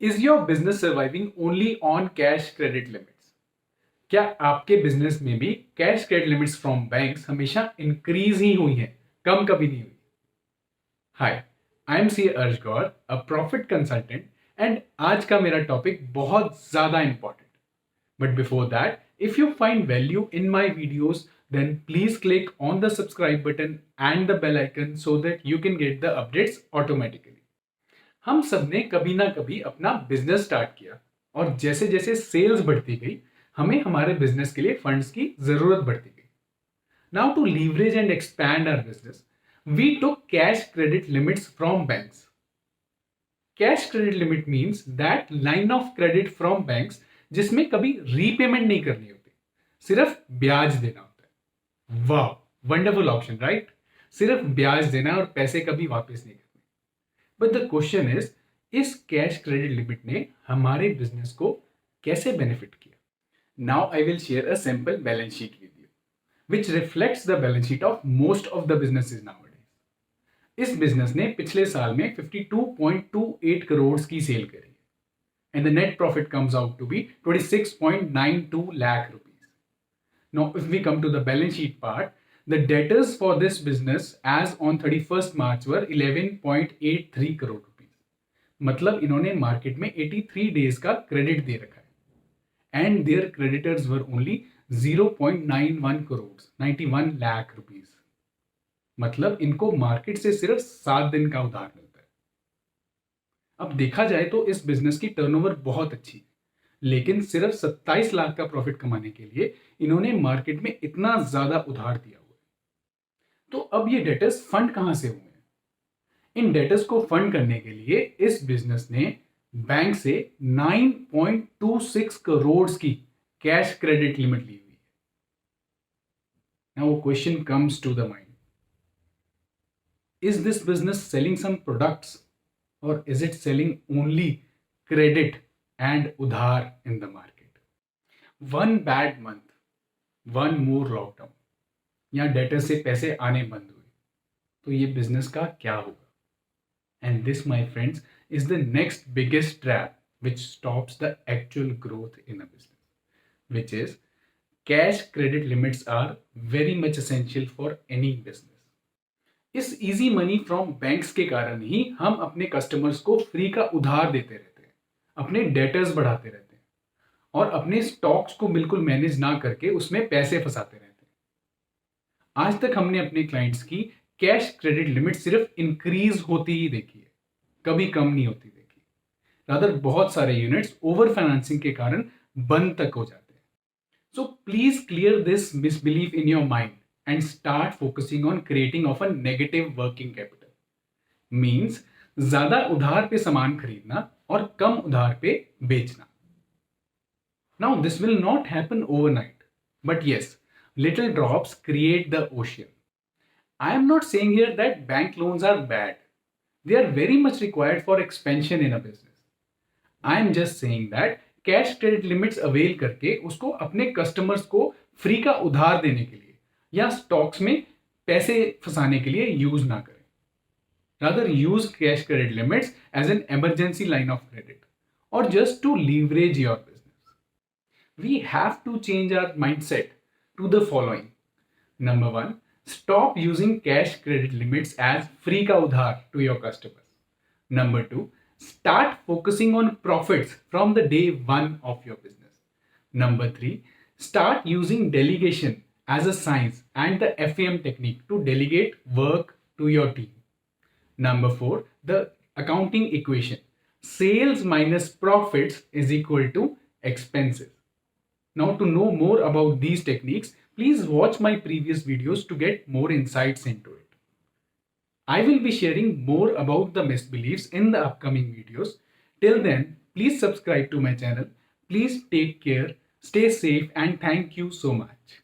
Is your business surviving only on cash credit limits? क्या आपके business में भी cash credit limits from banks हमेशा इंक्रीज ही हुई हैं, कम कभी नहीं हुई? हाय, आई एम सी अर्ज गौर, अ प्रॉफिट कंसल्टेंट, एंड आज का मेरा टॉपिक बहुत ज्यादा important. But before that, if you find value in my videos, then please click on the subscribe button and the bell icon so that you can get the updates automatically. हम सब ने कभी ना कभी अपना business start किया और जैसे जैसे सेल्स बढ़ती गई हमें हमारे बिजनेस के लिए फंड्स की जरूरत बढ़ती गई. Now to leverage and expand our business we took cash credit limits from banks. Cash credit limit means that line of credit from banks जिसमें कभी रीपेमेंट नहीं करनी होती, सिर्फ ब्याज देना होता है. वाह, वंडरफुल ऑप्शन, राइट? सिर्फ ब्याज देना और पैसे कभी वापस नहीं करने. बट द क्वेश्चन इस कैश क्रेडिट लिमिट ने हमारे बिजनेस को कैसे बेनिफिट किया? Now I will share a simple balance sheet with you which reflects the balance sheet of most of the businesses nowadays. इस बिजनेस ने पिछले साल में 52.28 करोड़ की सेल करी and the net profit comes out to be 26.92 lakh rupees. Now, if we come to the balance sheet part, the debtors for this business as on 31st March were 11.83 crore rupees. मतलब इन्होंने market में 83 days का credit दे रखा है and their creditors were only 0.91 crores, 91 lakh rupees. मतलब इनको market से सिर्फ 7 दिन का उधार मिलता है. अब देखा जाए तो इस बिजनेस की टर्नओवर बहुत अच्छी है, लेकिन सिर्फ 27 लाख का प्रॉफिट कमाने के लिए इन्होंने मार्केट में इतना ज्यादा उधार दिया हुआ है. तो अब ये डेटर्स फंड कहां से हुए हैं? इन डेटर्स को फंड करने के लिए इस बिजनेस ने बैंक से 9.26 करोड़ की कैश क्रेडिट लिमिट ली हुई है. Now question comes to the mind, is this business selling some products or is it selling only credit and udhar in the market? One bad month, one more lockdown या debtor से पैसे आने बंद हुए तो ये बिजनेस का क्या होगा? And this, my friends, is the next biggest trap which stops the actual growth in a business, which is cash credit limits are very much essential for any business. इस इजी मनी फ्रॉम बैंक्स के कारण ही हम अपने customers को free का उधार देते रहते हैं, अपने डेटर्स बढ़ाते रहते हैं और अपने स्टॉक्स को बिल्कुल मैनेज ना करके उसमें पैसे फंसाते रहते हैं. आज तक हमने अपने क्लाइंट्स की कैश क्रेडिट लिमिट सिर्फ इंक्रीज होती ही देखी है, कभी कम नहीं होती देखी. रादर बहुत सारे यूनिट्स ओवर फाइनेंसिंग के कारण बंद तक हो जाते हैं. So please clear this misbelief in your mind and start focusing on creating of a negative working capital. Means ज्यादा उधार पे सामान खरीदना और कम उधार पे बेचना. Now this will not happen overnight, but yes, little drops create the ocean. I am not saying here that bank loans are bad. They are very much required for expansion in a business. I am just saying that cash credit limits avail करके उसको अपने customers को free का उधार देने के लिए या स्टॉक्स में पैसे फंसाने के लिए यूज ना करें. Rather use cash credit limits as an emergency line of credit और just to leverage your business. We have to change our mindset to the following. Number 1, stop using cash credit limits as free का उधार to your customers. Number 2, start focusing on profits from the day one of your business. Number 3, start using delegation as a science and the FAM technique to delegate work to your team. Number 4, the accounting equation. Sales minus profits is equal to expenses. Now to know more about these techniques, please watch my previous videos to get more insights into it. I will be sharing more about the misbeliefs in the upcoming videos. Till then, please subscribe to my channel. Please take care, stay safe, and thank you so much.